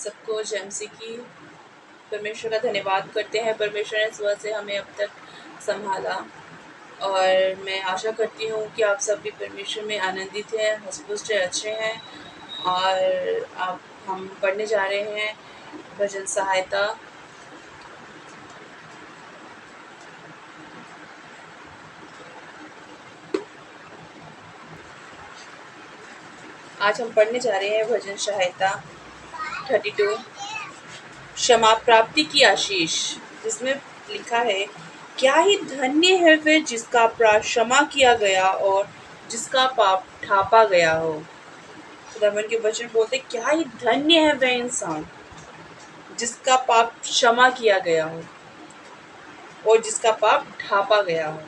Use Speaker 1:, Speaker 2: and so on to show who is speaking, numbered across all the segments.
Speaker 1: सबको जमसी की परमेश्वर का धन्यवाद करते हैं। परमेश्वर ने सुबह से हमें अब तक संभाला और मैं आशा करती हूँ कि आप सब भी परमेश्वर में आनंदित हैं, हंसपुष्ट हैं, अच्छे हैं। और अब हम पढ़ने जा रहे हैं भजन सहायता। आज हम पढ़ने जा रहे हैं भजन सहायता 32 क्षमा प्राप्ति की आशीष, जिसमें लिखा है, क्या ही धन्य है वह जिसका अपराध क्षमा किया गया और जिसका पाप ढांपा गया हो। खुदावंद के वचन बोलते, क्या ही धन्य है वह इंसान जिसका पाप क्षमा किया गया हो और जिसका पाप ढांपा गया हो।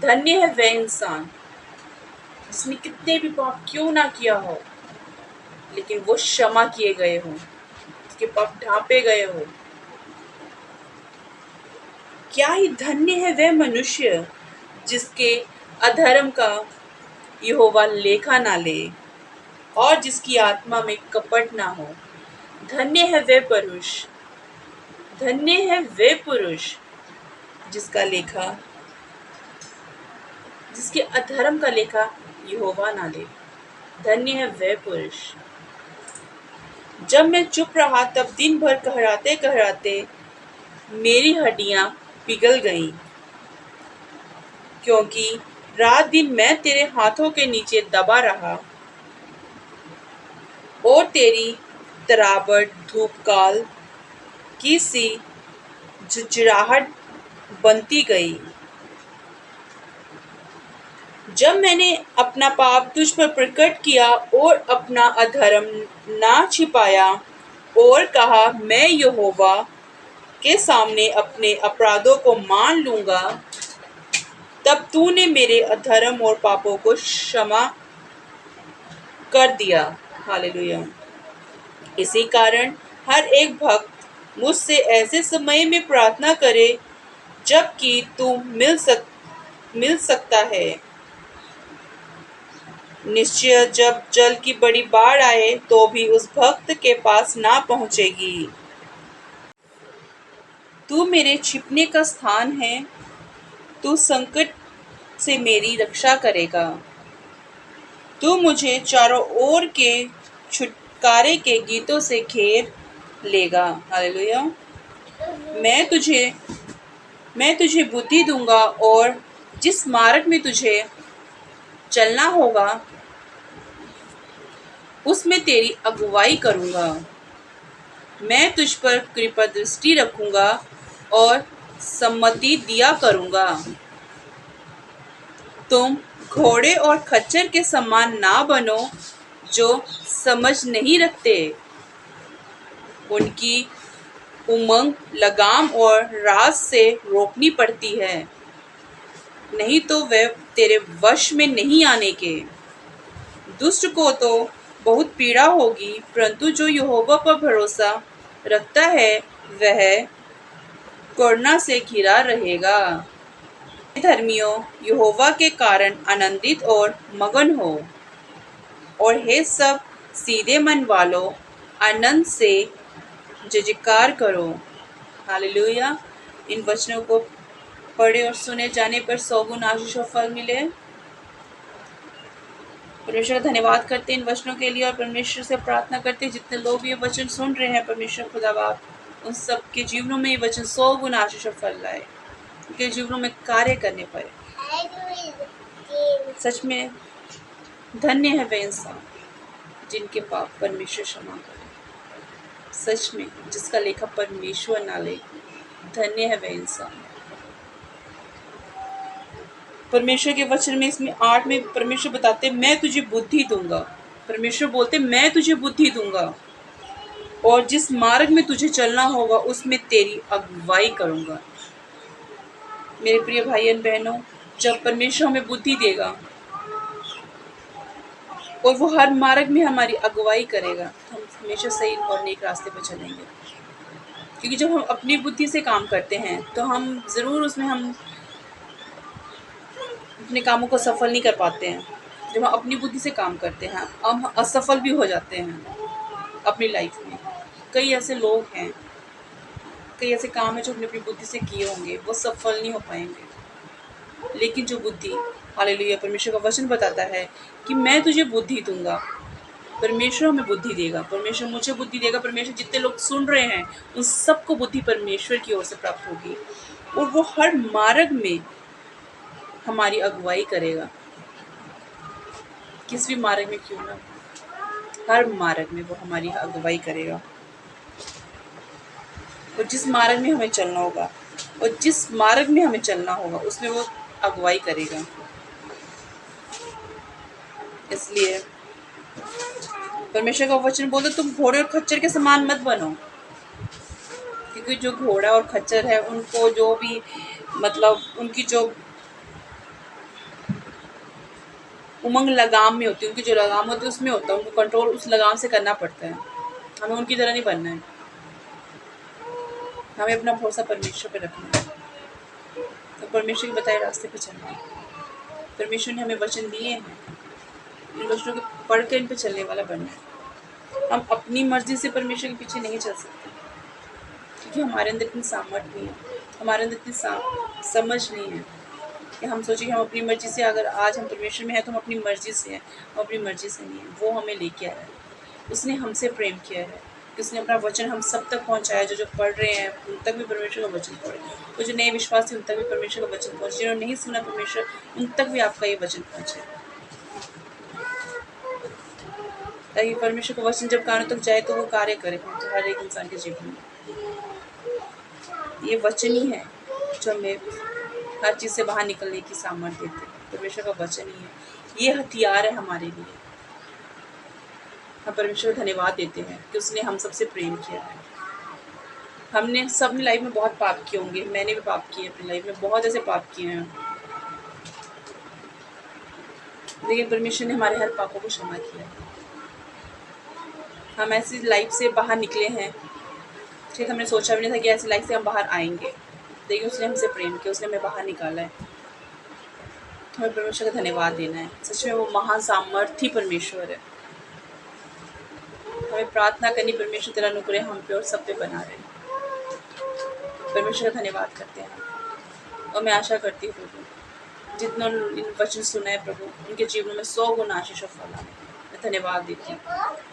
Speaker 1: धन्य है वह इंसान जिसने कितने भी पाप क्यों ना किया हो, लेकिन वो क्षमा किए गए हों, उसके पाप ढांपे गए हो। क्या ही धन्य है वह मनुष्य जिसके अधर्म का यहोवा लेखा ना ले और जिसकी आत्मा में कपट ना हो। धन्य है वह पुरुष, धन्य है वह पुरुष जिसके अधर्म का लेखा यहोवा ना ले। धन्य है वह पुरुष। जब मैं चुप रहा तब दिन भर कहराते कहराते मेरी हड्डियां पिघल गईं, क्योंकि रात दिन मैं तेरे हाथों के नीचे दबा रहा और तेरी तराबट धूपकाल की सी झुरझुराहट बनती गई। जब मैंने अपना पाप तुझ पर प्रकट किया और अपना अधर्म ना छिपाया और कहा, मैं यहोवा के सामने अपने अपराधों को मान लूंगा, तब तूने मेरे अधर्म और पापों को क्षमा कर दिया। हालेलुया। इसी कारण हर एक भक्त मुझसे ऐसे समय में प्रार्थना करे जबकि तू मिल सकता है। निश्चय जब जल की बड़ी बाढ़ आए तो भी उस भक्त के पास ना पहुंचेगी। तू मेरे छिपने का स्थान है, तू संकट से मेरी रक्षा करेगा। तू मुझे चारों ओर के छुटकारे के गीतों से घेर लेगा। हालेलुया। मैं तुझे बुद्धि दूंगा और जिस मार्ग में तुझे चलना होगा उसमें तेरी अगुवाई करूंगा। मैं तुझ पर कृपा दृष्टि रखूंगा और सम्मति दिया करूंगा। तुम घोड़े और खच्चर के समान ना बनो जो समझ नहीं रखते। उनकी उमंग लगाम और रास से रोकनी पड़ती है, नहीं तो वे तेरे वश में नहीं आने के। दुष्ट को तो बहुत पीड़ा होगी, परंतु जो यहोवा पर भरोसा रखता है वह करुणा से घिरा रहेगा। धर्मियों, यहोवा के कारण आनंदित और मगन हो, और हे सब सीधे मन वालों, आनंद से जयकार करो। हालेलुया। इन वचनों को पढ़े और सुने जाने पर 100 गुण आशीष और फल मिले। परमेश्वर का धन्यवाद करते इन वचनों के लिए और परमेश्वर से प्रार्थना करते जितने लोग ये वचन सुन रहे हैं, परमेश्वर खुदाबाप उन सब के जीवनों में ये वचन 100 गुण आशीष और फल लाए, उनके जीवनों में कार्य करने पाए। सच में धन्य है वे इंसान जिनके पाप परमेश्वर क्षमा करे। सच में जिसका लेखा परमेश्वर ना ले। धन्य है वे इंसान। परमेश्वर के वचन में इसमें 8 में परमेश्वर बताते, मैं तुझे बुद्धि दूंगा। परमेश्वर बोलते, मैं तुझे बुद्धि दूंगा और जिस मार्ग में तुझे चलना होगा उसमें तेरी अगुवाई करूंगा। मेरे प्रिय भाई और बहनों, जब परमेश्वर हमें बुद्धि देगा और वो हर मार्ग में हमारी अगुवाई करेगा, तो हम हमेशा सही और नेक रास्ते पर चलेंगे। क्योंकि जब हम अपनी बुद्धि से काम करते हैं तो हम ज़रूर उसमें हम अपने कामों को सफल नहीं कर पाते हैं। जब हम अपनी बुद्धि से काम करते हैं हम असफल भी हो जाते हैं। अपनी लाइफ में। कई ऐसे लोग हैं, कई ऐसे काम हैं जो अपनी अपनी बुद्धि से किए होंगे, वो सफल नहीं हो पाएंगे। लेकिन जो बुद्धि, हालेलुया, परमेश्वर का वचन बताता है कि मैं तुझे बुद्धि दूंगा। परमेश्वर हमें बुद्धि देगा, परमेश्वर मुझे बुद्धि देगा, परमेश्वर जितने लोग सुन रहे हैं उन सबको बुद्धि परमेश्वर की ओर से प्राप्त होगी, और वो हर मार्ग में हमारी अगुवाई करेगा। किस भी मार्ग में क्यों ना, हर मार्ग में वो हमारी अगुवाई करेगा। और जिस मार्ग में हमें चलना होगा, और जिस मार्ग में हमें चलना होगा उसमें वो अगुवाई करेगा। इसलिए परमेश्वर का वचन बोलते तुम घोड़े और खच्चर के समान मत बनो, क्योंकि जो घोड़ा और खच्चर है उनको जो भी मतलब उनकी जो उमंग लगाम में होती है, उनकी जो लगाम होती है उसमें होता है, उनको कंट्रोल उस लगाम से करना पड़ता है। हमें उनकी तरह नहीं बनना है, हमें अपना भरोसा परमेश्वर पे रखना है, तो परमेश्वर के बताए रास्ते पे चलना है। परमेश्वर ने हमें वचन दिए हैं, इन वचनों को पढ़कर इन पे चलने वाला बनना है। हम अपनी मर्जी से परमेश्वर के पीछे नहीं चल सकते, क्योंकि हमारे अंदर इतनी सामर्थ्य नहीं है, हमारे अंदर इतनी समझ नहीं है कि हम सोचें कि हम अपनी मर्जी से, अगर आज हम परमेश्वर में हैं तो हम अपनी मर्जी से हैं। हम अपनी मर्जी से नहीं है, वो हमें लेके आया है, उसने हमसे प्रेम किया है, उसने अपना वचन हम सब तक पहुंचाया। जो जो पढ़ रहे हैं उन तक भी परमेश्वर का वचन पढ़े, और जो नए विश्वास उन तक भी परमेश्वर का वचन पहुंचे, जिन्होंने नहीं सुना परमेश्वर उन तक भी आपका ये वचन पहुंचे, ताकि परमेश्वर का वचन जब कानों तक जाए तो वो कार्य करे तो हर एक इंसान के जीवन में। ये वचन ही है जो हमें हर चीज़ से बाहर निकलने की सामर्थ्य देते हैं। परमेश्वर का वचन ही है, ये हथियार है हमारे लिए। हम परमेश्वर को धन्यवाद देते हैं कि उसने हम सबसे प्रेम किया है। हमने सब अपनी लाइफ में बहुत पाप किए होंगे, मैंने भी पाप किए अपनी लाइफ में, बहुत ऐसे पाप किए हैं, लेकिन परमेश्वर ने हमारे हर पापों को क्षमा किया। हम ऐसी लाइफ से बाहर निकले हैं, शायद हमने सोचा भी नहीं था कि ऐसी लाइफ से हम बाहर आएंगे, लेकिन उसने हमसे प्रेम किया, उसने हमें बाहर निकाला है। हमें परमेश्वर का धन्यवाद देना है। सच में वो महान सामर्थी परमेश्वर है। हमें प्रार्थना करनी, परमेश्वर तेरा अनुग्रह हम पे और सब पे बना रहे। परमेश्वर का धन्यवाद करते हैं, और मैं आशा करती हूँ प्रभु जितना इन वचन सुना है प्रभु उनके जीवन में 100 गुना आशीष और फल आए। मैं धन्यवाद देती हूँ,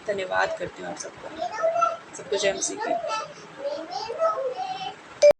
Speaker 1: धन्यवाद करती हूँ आप सबको। जय मसीह की।